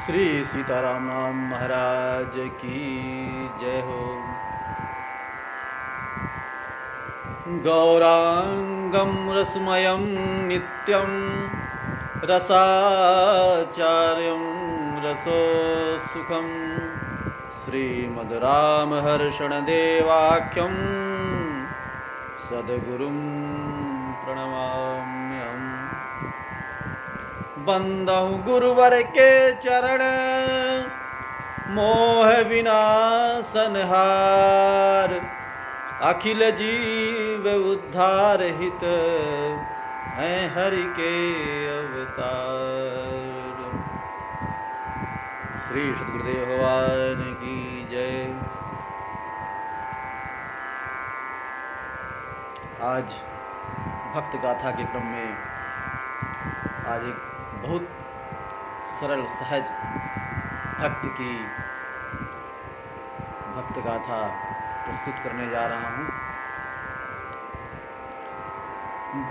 श्री सीताराम नाम महाराज की जय हो। गौरांगं रसमयं नित्यं रसाचार्यं रसोत्सुकं श्रीमद्रामहर्षणदेवाख्यं सद्गुरुं प्रणमाम्यहम्। बंदहु गुरुवर के चरण मोह विनाशनहार, अखिल जीव उद्धार हित हैं हरि के अवतार। श्री सद्गुरुदेव भगवान की जय। आज भक्त गाथा के क्रम में आज एक बहुत सरल सहज भक्त गाथा प्रस्तुत करने जा रहा हूँ।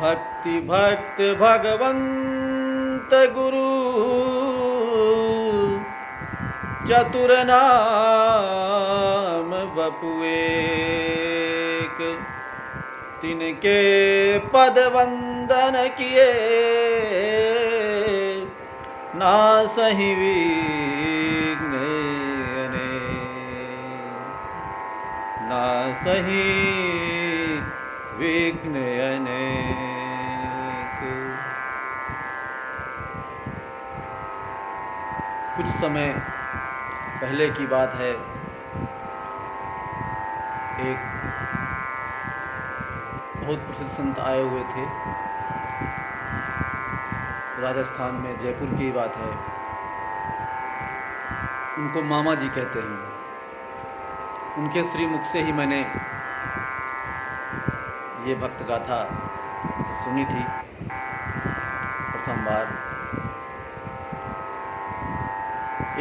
भक्ति भक्त भगवंत गुरु चतुर नाम बपुएक, तिनके पद वंदन किए ना सही विघ्न अनेक, ना सही विघ्न अनेक। कुछ समय पहले की बात है, एक बहुत प्रसिद्ध संत आए हुए थे। राजस्थान में जयपुर की बात है। उनको मामा जी कहते हैं। उनके श्रीमुख से ही मैंने ये भक्त गाथा सुनी थी प्रथम बार।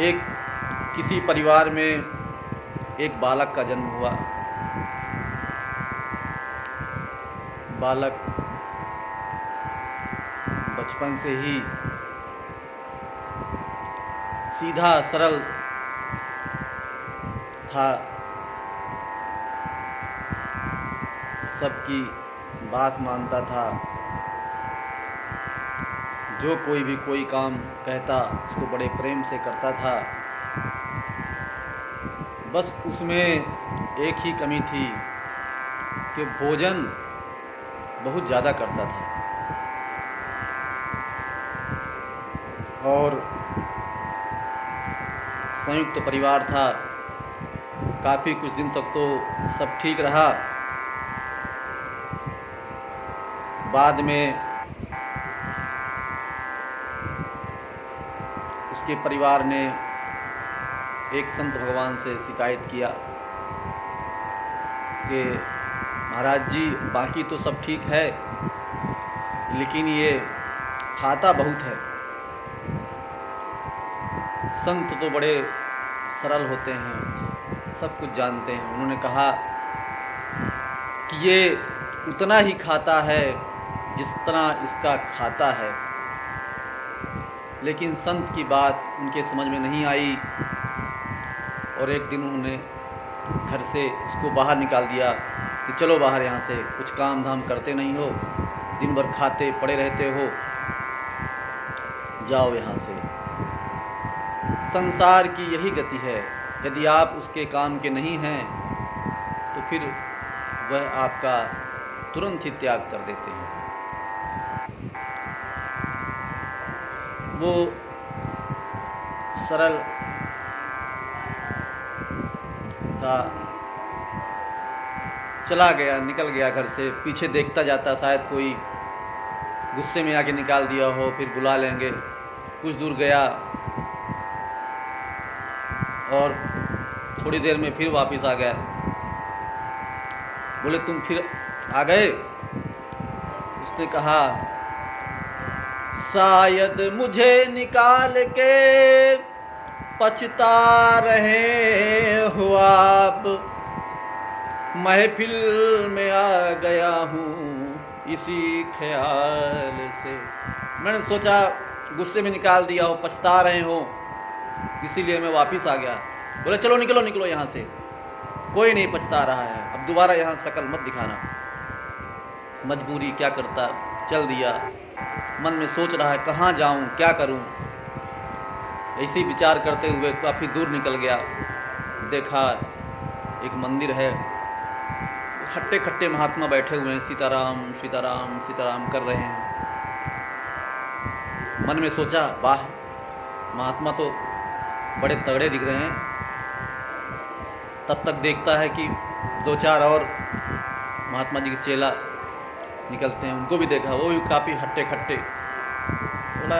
एक किसी परिवार में एक बालक का जन्म हुआ। बालक बचपन से ही सीधा सरल था, सबकी बात मानता था। जो कोई भी कोई काम कहता उसको बड़े प्रेम से करता था। बस उसमें एक ही कमी थी कि भोजन बहुत ज़्यादा करता था और संयुक्त परिवार था। काफ़ी कुछ दिन तक तो सब ठीक रहा। बाद में उसके परिवार ने एक संत भगवान से शिकायत किया कि महाराज जी, बाकी तो सब ठीक है लेकिन ये खाता बहुत है। संत तो बड़े सरल होते हैं, सब कुछ जानते हैं। उन्होंने कहा कि ये उतना ही खाता है जितना इसका खाता है। लेकिन संत की बात उनके समझ में नहीं आई और एक दिन उन्होंने घर से उसको बाहर निकाल दिया कि चलो बाहर, यहाँ से कुछ काम धाम करते नहीं हो, दिन भर खाते पड़े रहते हो, जाओ यहाँ से। संसार की यही गति है, यदि आप उसके काम के नहीं हैं तो फिर वह आपका तुरंत ही त्याग कर देते हैं। वो सरल था, चला गया, निकल गया घर से। पीछे देखता जाता, शायद कोई गुस्से में आके निकाल दिया हो, फिर बुला लेंगे। कुछ दूर गया और थोड़ी देर में फिर वापस आ गया। बोले तुम फिर आ गए? उसने कहा शायद मुझे निकाल के पछता रहे हो आप, महफिल में आ गया हूँ इसी ख्याल से। मैंने सोचा गुस्से में निकाल दिया हो, पछता रहे हो, इसीलिए मैं वापस आ गया। बोले चलो निकलो निकलो यहाँ से, कोई नहीं पछता रहा है, अब दोबारा यहाँ शकल मत दिखाना। मजबूरी क्या करता, चल दिया। मन में सोच रहा है कहाँ जाऊँ, क्या करूँ। ऐसे ही विचार करते हुए काफ़ी दूर निकल गया। देखा एक मंदिर है, हट्टे खट्टे महात्मा बैठे हुए हैं, सीताराम सीताराम सीताराम कर रहे हैं। मन में सोचा वाह, महात्मा तो बड़े तगड़े दिख रहे हैं। तब तक देखता है कि 2-4 और महात्मा जी के चेला निकलते हैं, उनको भी देखा, वो भी काफ़ी हट्टे खट्टे। थोड़ा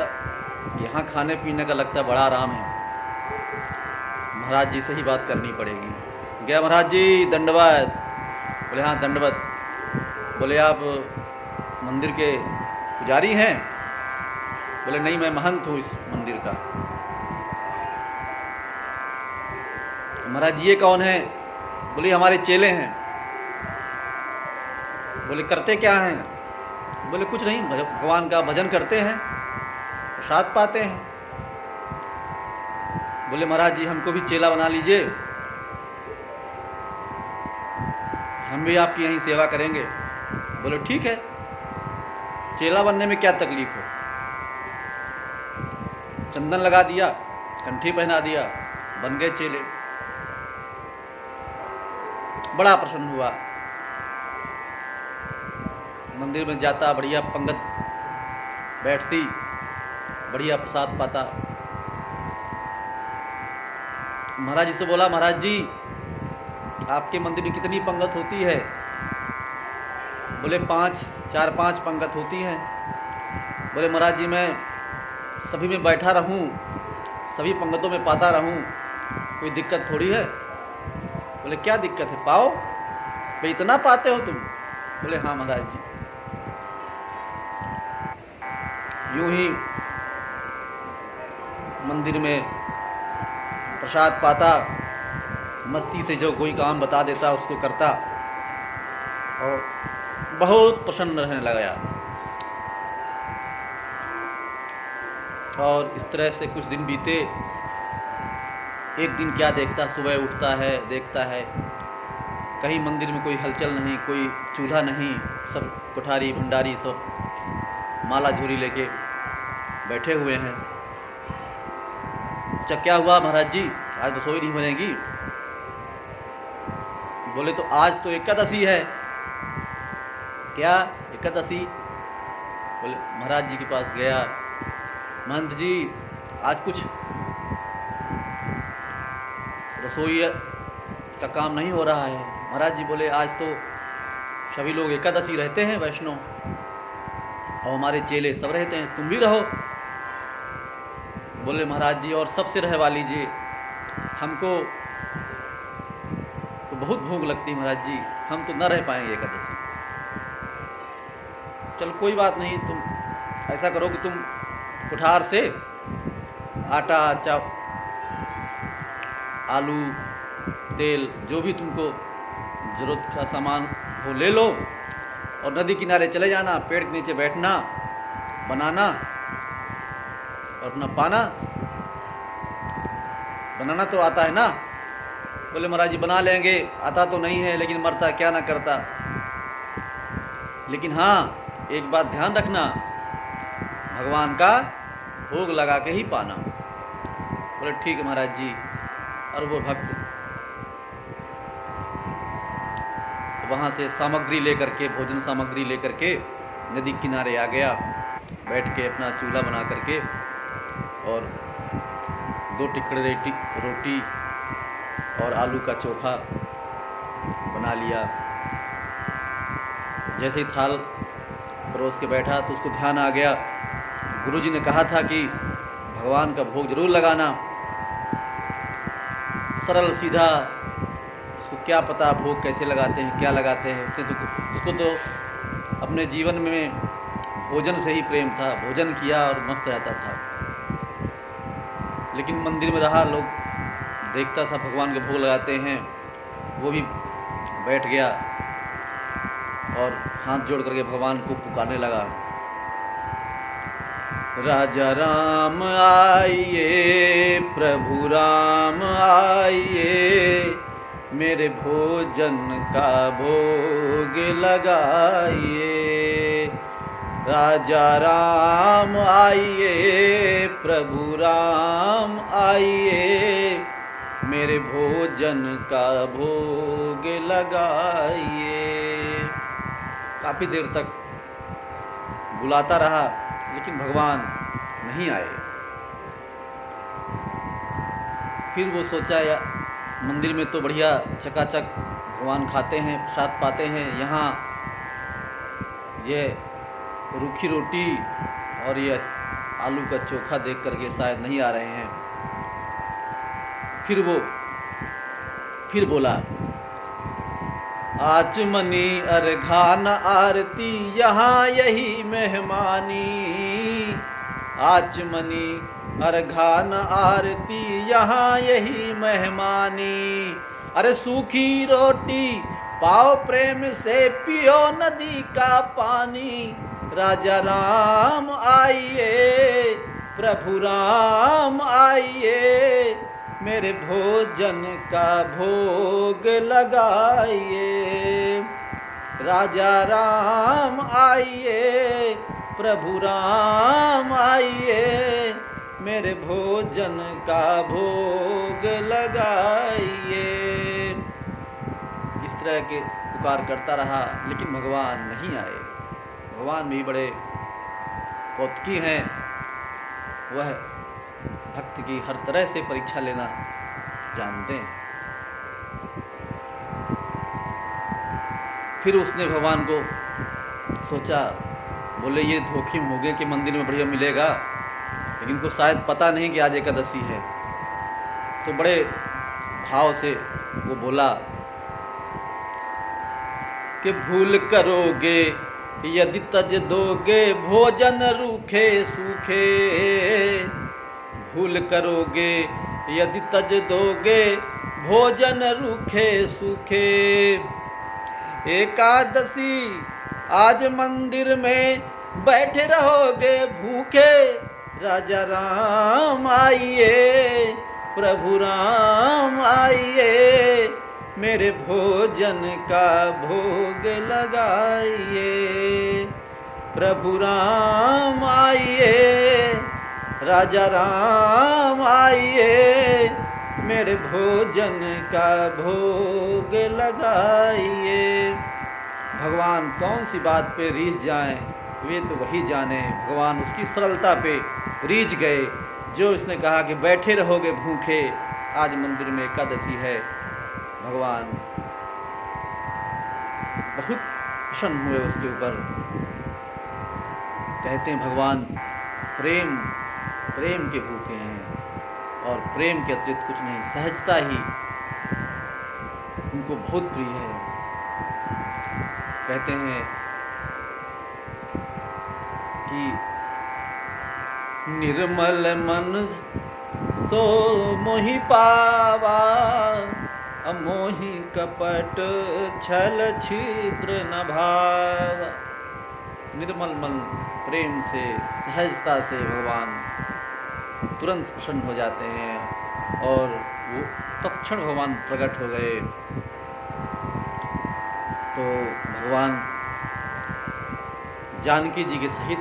यहाँ खाने पीने का लगता है बड़ा आराम है, महाराज जी से ही बात करनी पड़ेगी। गया महाराज जी दंडवत। बोले हाँ दंडवत। बोले आप मंदिर के पुजारी हैं? बोले नहीं, मैं महंत हूँ इस मंदिर का। महाराज जी ये कौन है? बोले हमारे चेले हैं। बोले करते क्या हैं? बोले कुछ नहीं, भगवान का भजन करते हैं, प्रसाद पाते हैं। बोले महाराज जी हमको भी चेला बना लीजिए, हम भी आपकी यहीं सेवा करेंगे। बोले ठीक है, चेला बनने में क्या तकलीफ है। चंदन लगा दिया, कंठी पहना दिया, बन गए चेले। बड़ा प्रसन्न हुआ। मंदिर में जाता, बढ़िया पंगत बैठती, बढ़िया प्रसाद पाता। महाराज जी से बोला महाराज जी आपके मंदिर में कितनी पंगत होती है? बोले 4-5 पंगत होती हैं। बोले महाराज जी मैं सभी में बैठा रहूं, सभी पंगतों में पाता रहूं, कोई दिक्कत थोड़ी है। बोले क्या दिक्कत है, पाओ भाई, इतना पाते हो तुम? बोले हाँ महाराज जी। यूं ही मंदिर में प्रसाद पाता, मस्ती से जो कोई काम बता देता उसको करता और बहुत प्रसन्न रहने लगा। और इस तरह से कुछ दिन बीते। एक दिन क्या देखता, सुबह उठता है, देखता है कहीं मंदिर में कोई हलचल नहीं, कोई चूल्हा नहीं, सब कोठारी भंडारी सब माला झोरी लेके बैठे हुए हैं। अच्छा क्या हुआ महाराज जी, आज रसोई नहीं बनेगी? बोले तो आज तो एकादशी है। क्या एकादशी? बोले महाराज जी के पास गया, महंत जी आज कुछ रसोई का काम नहीं हो रहा है। महाराज जी बोले आज तो सभी लोग एकादशी रहते हैं वैष्णव, और हमारे चेले सब रहते हैं, तुम भी रहो। बोले महाराज जी और सबसे रहवा लीजिए, हमको तो बहुत भूख लगती है महाराज जी, हम तो न रह पाएंगे एकादशी। चलो कोई बात नहीं, तुम ऐसा करो कि तुम कुठार से आटा आलू तेल जो भी तुमको ज़रूरत का सामान हो ले लो, और नदी किनारे चले जाना, पेड़ के नीचे बैठना, बनाना और अपना पाना। बनाना तो आता है ना? बोले महाराज जी बना लेंगे, आता तो नहीं है लेकिन मरता क्या ना करता। लेकिन हाँ एक बात ध्यान रखना, भगवान का भोग लगा के ही पाना। बोले ठीक है महाराज जी। और वो भक्त वहाँ से सामग्री लेकर के, भोजन सामग्री लेकर के नदी किनारे आ गया, बैठ के अपना चूल्हा बना करके और 2 टिकड़े रोटी और आलू का चोखा बना लिया। जैसे ही थाल परोस के बैठा तो उसको ध्यान आ गया, गुरुजी ने कहा था कि भगवान का भोग जरूर लगाना। सरल सीधा, उसको क्या पता भोग कैसे लगाते हैं, क्या लगाते हैं। उसको तो अपने जीवन में भोजन से ही प्रेम था, भोजन किया और मस्त रहता था। लेकिन मंदिर में रहा, लोग देखता था भगवान के भोग लगाते हैं, वो भी बैठ गया और हाथ जोड़ करके भगवान को पुकारने लगा, राजा राम आइए प्रभु राम आइए, मेरे भोजन का भोग लगाइए। राजा राम आइए, प्रभु राम आइए, मेरे भोजन का भोग लगाइए। काफ़ी देर तक बुलाता रहा, लेकिन भगवान नहीं आए। फिर वो सोचा, या मंदिर में तो बढ़िया चकाचक भगवान खाते हैं, प्रसाद पाते हैं, यहाँ ये रूखी रोटी और ये आलू का चोखा देख करके शायद नहीं आ रहे हैं। फिर बोला, आचमनी अर्घान आरती यहाँ यही मेहमानी। आचमनी अर्घान आरती यहाँ यही मेहमानी। अरे सूखी रोटी पाओ प्रेम से, पियो नदी का पानी। राजा राम आइए, प्रभु राम आइए, मेरे भोजन का भोग लगाइए। राजा राम आइए, प्रभु राम आइए, मेरे भोजन का भोग लगाइए। इस तरह के पुकार करता रहा, लेकिन भगवान नहीं आए। भगवान भी बड़े कौतुकी हैं, वह भक्त की हर तरह से परीक्षा लेना जानते हैं। फिर उसने भगवान को सोचा, बोले ये धोखे हो गए कि मंदिर में बढ़िया मिलेगा, लेकिन इनको शायद पता नहीं कि आज एकादशी है। तो बड़े भाव से वो बोला कि भूल करोगे यदि तज दोगे भोजन रूखे सूखे। भूल करोगे यदि तज दोगे भोजन रूखे सूखे। एकादशी आज मंदिर में बैठे रहोगे भूखे। राजा राम आइए, प्रभु राम आइए, मेरे भोजन का भोग लगाइए। प्रभु राम आइए, राजा राम आइए, मेरे भोजन का भोग लगाइए। भगवान कौन सी बात पे रीझ जाएं, वे तो वही जाने। भगवान उसकी सरलता पे रीझ गए, जो उसने कहा कि बैठे रहोगे भूखे, आज मंदिर में एकादशी है। भगवान बहुत प्रसन्न हुए उसके ऊपर। कहते हैं भगवान प्रेम के भूखे हैं, और प्रेम के अतिरिक्त कुछ नहीं, सहजता ही उनको बहुत प्रिय है। कहते हैं कि निर्मल मन सो मोहि पावा, अमोहि कपट छल छिद्र न भावा। निर्मल मन प्रेम से, सहजता से भगवान तुरंत प्रसन्न हो जाते हैं, और वो तत्क्षण भगवान प्रकट हो गए। तो भगवान जानकी जी के सहित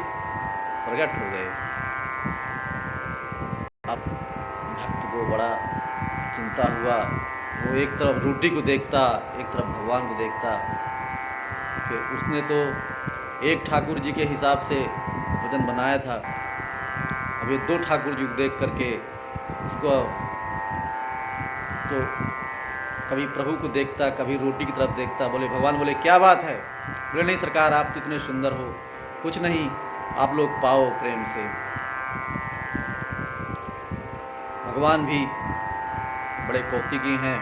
प्रकट हो गए। अब भक्त को बड़ा चिंता हुआ, वो एक तरफ रोटी को देखता, एक तरफ भगवान को देखता। कि उसने तो एक ठाकुर जी के हिसाब से भोजन बनाया था, अब ये दो ठाकुर जी को देख करके उसको तो कभी प्रभु को देखता, कभी रोटी की तरफ देखता। बोले भगवान बोले क्या बात है? बोले नहीं सरकार, आप तो इतने सुंदर हो, कुछ नहीं, आप लोग पाओ प्रेम से। भगवान भी बड़े कौतुकी हैं,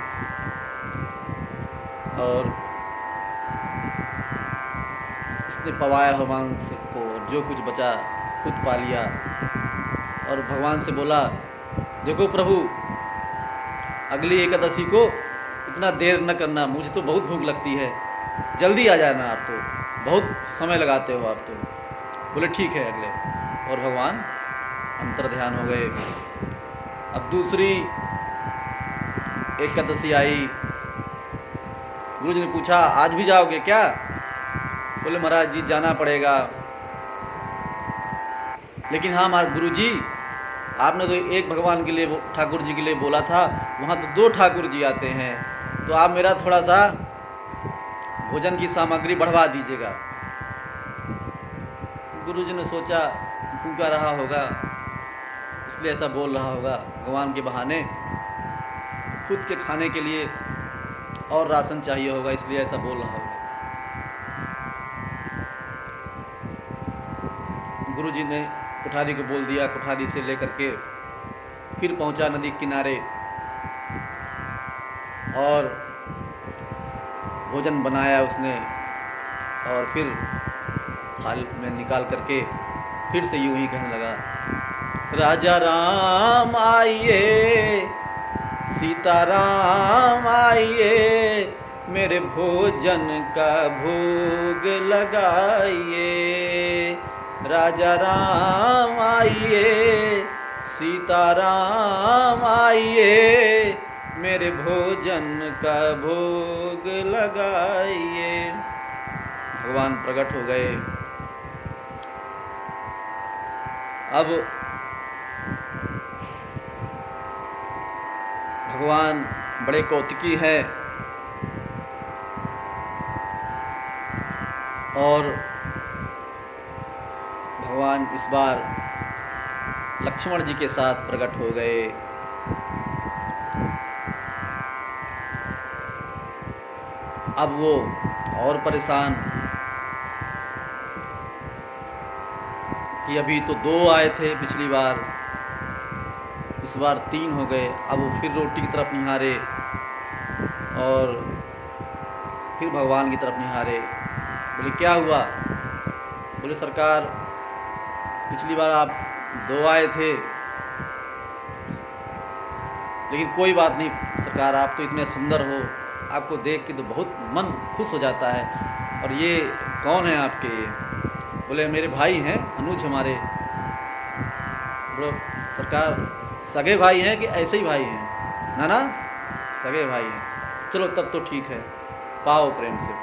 और उसने पवाया भगवान से को, जो कुछ बचा खुद पा लिया। और भगवान से बोला, देखो प्रभु, अगली एकादशी को इतना देर न करना, मुझे तो बहुत भूख लगती है, जल्दी आ जाना, आप तो बहुत समय लगाते हो आप तो। बोले ठीक है अगले। और भगवान अंतर ध्यान हो गए। अब दूसरी एकादशी आई। गुरु जी ने पूछा, आज भी जाओगे क्या? बोले महाराज जी जाना पड़ेगा। लेकिन हाँ महाराज गुरु जी, आपने तो एक भगवान के लिए, ठाकुर जी के लिए बोला था, वहाँ तो 2 ठाकुर जी आते हैं, तो आप मेरा थोड़ा सा भोजन की सामग्री बढ़वा दीजिएगा। गुरु जी ने सोचा भूखा रहा होगा, इसलिए ऐसा बोल रहा होगा, भगवान के बहाने खुद के खाने के लिए और राशन चाहिए होगा, इसलिए ऐसा बोल रहा होगा। गुरु जी ने कुठारी को बोल दिया, कुठारी से लेकर के फिर पहुंचा नदी किनारे और भोजन बनाया उसने, और फिर थाल में निकाल करके फिर से यूं ही कहने लगा, राजा राम आइए, सीता राम आइए, मेरे भोजन का भोग लगाइए। राजा राम आइए, सीता राम आइए, मेरे भोजन का भोग लगाइए। भगवान प्रकट हो गए। अब भगवान बड़े कौतुकी हैं और भगवान इस बार लक्ष्मण जी के साथ प्रकट हो गए। अब वो और परेशान कि अभी तो 2 आए थे पिछली बार, इस बार 3 हो गए। अब वो फिर रोटी की तरफ निहारे और फिर भगवान की तरफ निहारे। बोले क्या हुआ? बोले सरकार, पिछली बार आप 2 आए थे, लेकिन कोई बात नहीं सरकार, आप तो इतने सुंदर हो, आपको देख के तो बहुत मन खुश हो जाता है। और ये कौन है आपके? बोले मेरे भाई हैं, अनुज हमारे। बोलो सरकार, सगे भाई हैं कि ऐसे ही भाई हैं? ना ना, सगे भाई हैं। चलो तब तो ठीक है, पाओ प्रेम से।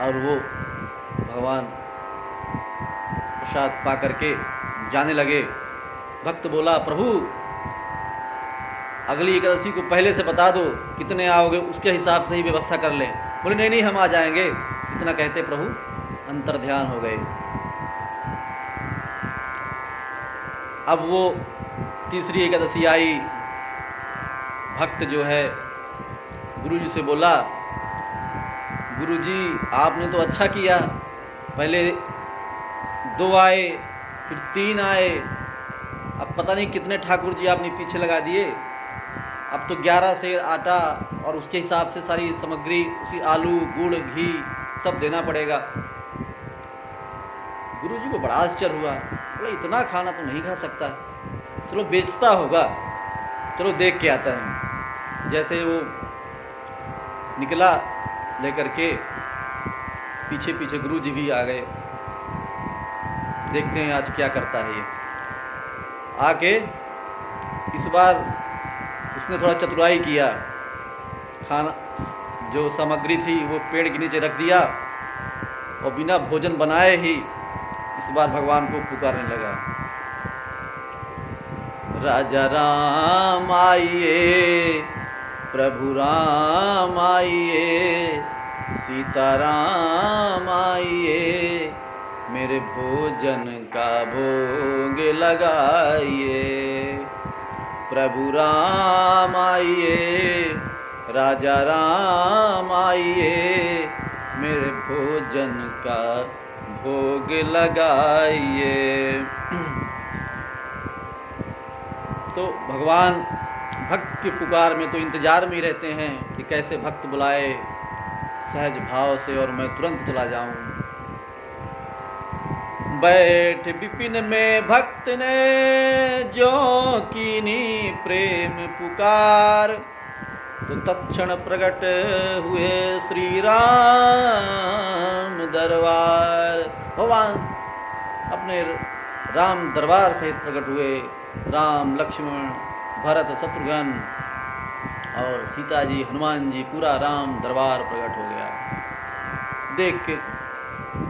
और वो भगवान प्रसाद पा करके जाने लगे। भक्त बोला, प्रभु अगली एकादशी को पहले से बता दो, कितने आओगे, उसके हिसाब से ही व्यवस्था कर लें। बोले नहीं नहीं, हम आ जाएंगे। इतना कहते प्रभु अंतर ध्यान हो गए। अब वो तीसरी एकादशी आई। भक्त जो है गुरु जी से बोला, गुरु जी आपने तो अच्छा किया, पहले 2 आए फिर 3 आए, अब पता नहीं कितने ठाकुर जी आपने पीछे लगा दिए। अब तो 11 सेर आटा और उसके हिसाब से सारी सामग्री, उसी आलू गुड़ घी सब देना पड़ेगा। गुरु जी को बड़ा आश्चर्य हुआ। बोला इतना खाना तो नहीं खा सकता, चलो बेचता होगा, चलो देख के आता है। जैसे वो निकला लेकर के, पीछे पीछे गुरु जी भी आ गए। देखते हैं आज क्या करता है ये। आके इस बार उसने थोड़ा चतुराई किया, खाना जो सामग्री थी वो पेड़ के नीचे रख दिया और बिना भोजन बनाए ही इस बार भगवान को पुकारने लगा, राजा राम आइए, प्रभु राम आइए, सीता राम आइए, मेरे भोजन का भोग लगाइए। प्रभु राम आइए, राजा राम आइए, मेरे भोजन का भोग लगाइए। तो भगवान भक्त की पुकार में तो इंतजार में ही रहते हैं कि कैसे भक्त बुलाए सहज भाव से और मैं तुरंत चला जाऊं। बैठ विपिन में भक्त ने जो कीनी प्रेम पुकार, तो तत्क्षण प्रकट हुए श्री राम दरबार। भगवान अपने राम दरबार सहित प्रकट हुए। राम, लक्ष्मण, भरत, शत्रुघ्न और सीता जी, हनुमान जी, पूरा राम दरबार प्रकट हो गया। देख के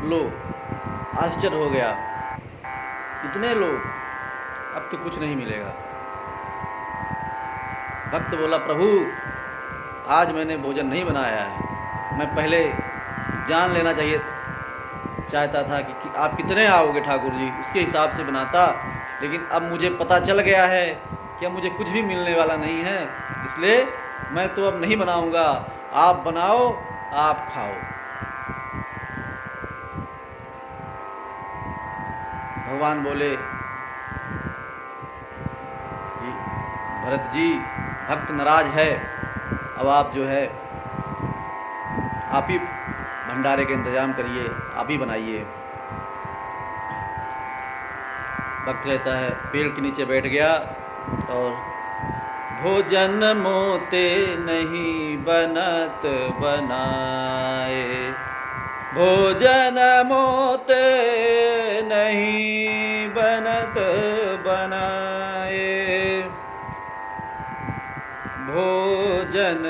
लोग आश्चर्य हो गया, इतने लोग, अब तो कुछ नहीं मिलेगा। भक्त बोला, प्रभु आज मैंने भोजन नहीं बनाया है, मैं पहले जान लेना चाहता था कि आप कितने आओगे ठाकुर जी, उसके हिसाब से बनाता, लेकिन अब मुझे पता चल गया है कि अब मुझे कुछ भी मिलने वाला नहीं है, इसलिए मैं तो अब नहीं बनाऊंगा, आप बनाओ, आप खाओ। भगवान बोले, भरत जी, भक्त नाराज है, अब आप जो है आप ही भंडारे के इंतजाम करिए, आप ही बनाइए। भक्त कहता है, पेड़ के नीचे बैठ गया और भोजन मोते नहीं बनत बनाए, भोजन मोते नहीं बनत बनाए, भोजन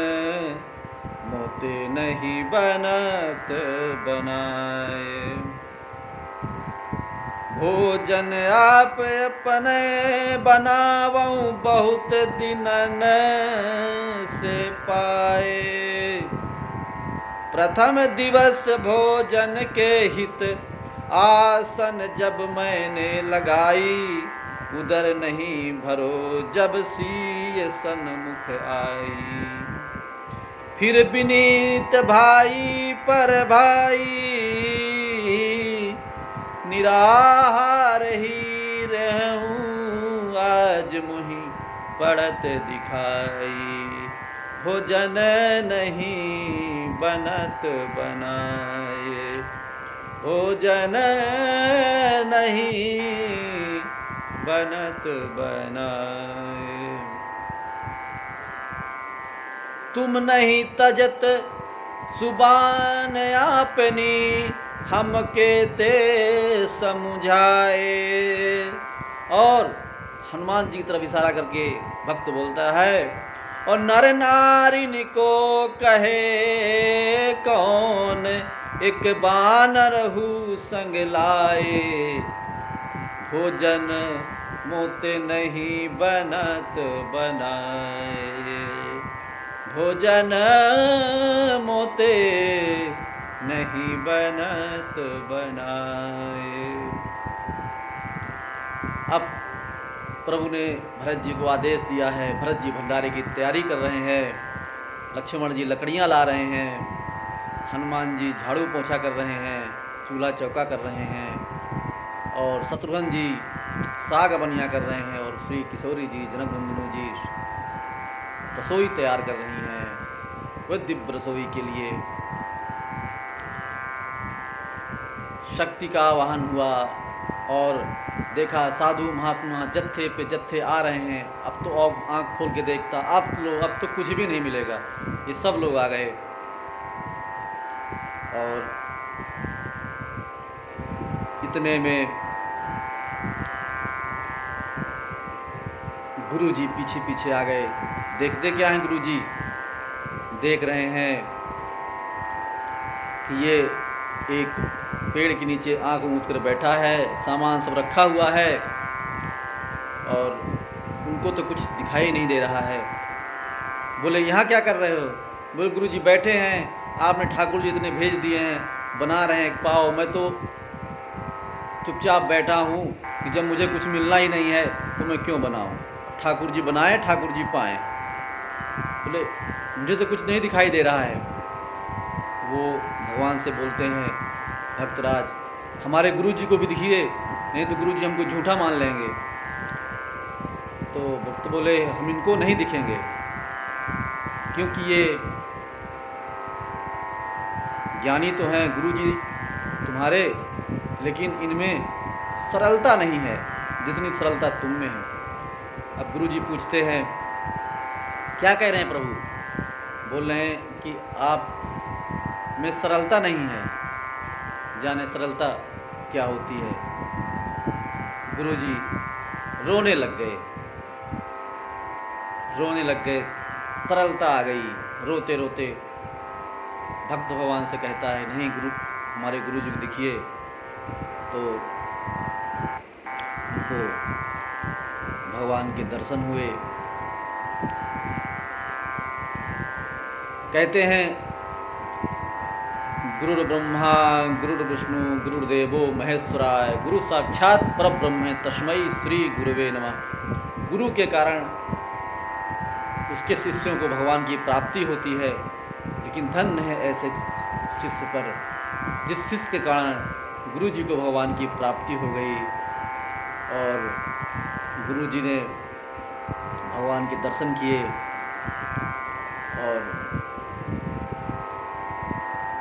मोते नहीं बनत बनाए, भोजन आप अपने बनावऊं बहुत दिनन से पाए, प्रथम दिवस भोजन के हित आसन जब मैंने लगाई, उधर नहीं भरो जब सीय सन्मुख आई, फिर विनीत भाई पर भाई, निराहार ही रहूं आज मुहि पड़त दिखाई, भोजन नहीं बनत बनाए, भोजन नहीं बनत बनाए, तुम नहीं तजत सुबान आपनी, हमके ते समझाए। और हनुमान जी की तरफ इशारा करके भक्त बोलता है, और नर नारिन को कहे कौन, एक बानर हूँ संग लाए, भोजन मोते नहीं बनत बनाए, भोजन मोते नहीं बनत बनाए। अब प्रभु ने भरत जी को आदेश दिया है, भरत जी भंडारे की तैयारी कर रहे हैं, लक्ष्मण जी लकड़ियां ला रहे हैं, हनुमान जी झाड़ू पोछा कर रहे हैं, चूल्हा चौका कर रहे हैं, और शत्रुघ्न जी साग बनिया कर रहे हैं, और श्री किशोरी जी, जनक नंदिनी जी रसोई तैयार कर रही हैं। वह दिव्य रसोई के लिए शक्ति का आवाहन हुआ और देखा साधु महात्मा जत्थे पे जत्थे आ रहे हैं। अब तो आँख खोल के देखता, अब तो कुछ भी नहीं मिलेगा, ये सब लोग आ गए। और इतने में गुरु जी पीछे पीछे आ गए। देखते क्या हैं गुरु जी? देख रहे हैं कि ये एक पेड़ के नीचे आंख मूंद कर बैठा है, सामान सब रखा हुआ है और उनको तो कुछ दिखाई नहीं दे रहा है। बोले यहाँ क्या कर रहे हो? बोले गुरु जी बैठे हैं, आपने ठाकुर जी इतने भेज दिए हैं, बना रहे हैं एक पाव, मैं तो चुपचाप बैठा हूँ कि जब मुझे कुछ मिलना ही नहीं है तो मैं क्यों बनाऊँ, ठाकुर जी बनाए ठाकुर जी पाएँ। बोले मुझे तो कुछ नहीं दिखाई दे रहा है। वो भगवान से बोलते हैं, भक्तराज हमारे गुरु जी को भी दिखिए, नहीं तो गुरु जी हमको झूठा मान लेंगे। तो भक्त बोले हम इनको नहीं दिखेंगे क्योंकि ये ज्ञानी तो हैं गुरु जी तुम्हारे, लेकिन इनमें सरलता नहीं है जितनी सरलता तुम में है। अब गुरु जी पूछते हैं क्या कह रहे हैं प्रभु? बोल रहे हैं कि आप में सरलता नहीं है, जाने सरलता क्या होती है। गुरुजी रोने लग गए, तरलता आ गई। रोते रोते भक्त भगवान से कहता है, नहीं गुरु, हमारे गुरु जी को दिखिए। तो उनको भगवान के दर्शन हुए। कहते हैं, गुरुर् ब्रह्मा गुरुर्विष्णु गुरुर्देवो महेश्वराय, गुरु साक्षात परब्रह्म है, तस्मै श्री गुरुवे नमः। गुरु के कारण उसके शिष्यों को भगवान की प्राप्ति होती है, लेकिन धन्य है ऐसे शिष्य पर जिस शिष्य के कारण गुरु जी को भगवान की प्राप्ति हो गई और गुरु जी ने भगवान के दर्शन किए और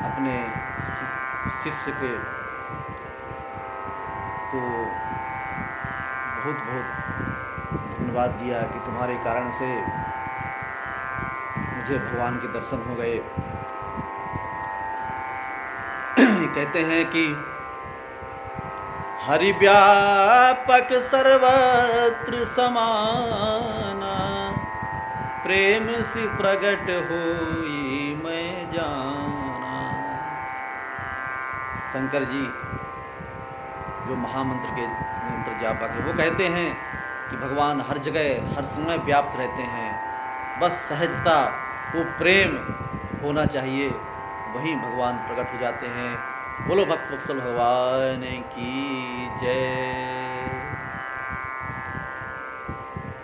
अपने शिष्य को बहुत बहुत धन्यवाद दिया कि तुम्हारे कारण से मुझे भगवान के दर्शन हो गए। कहते हैं कि हरि व्यापक सर्वत्र समाना, प्रेम से प्रगट होई मैं जाना। शंकर जी जो महामंत्र के मंत्र जापक है, वो कहते हैं कि भगवान हर जगह हर समय व्याप्त रहते हैं, बस सहजता वो प्रेम होना चाहिए, वहीं भगवान प्रकट हो जाते हैं। बोलो भक्त वत्सल भगवान की जय।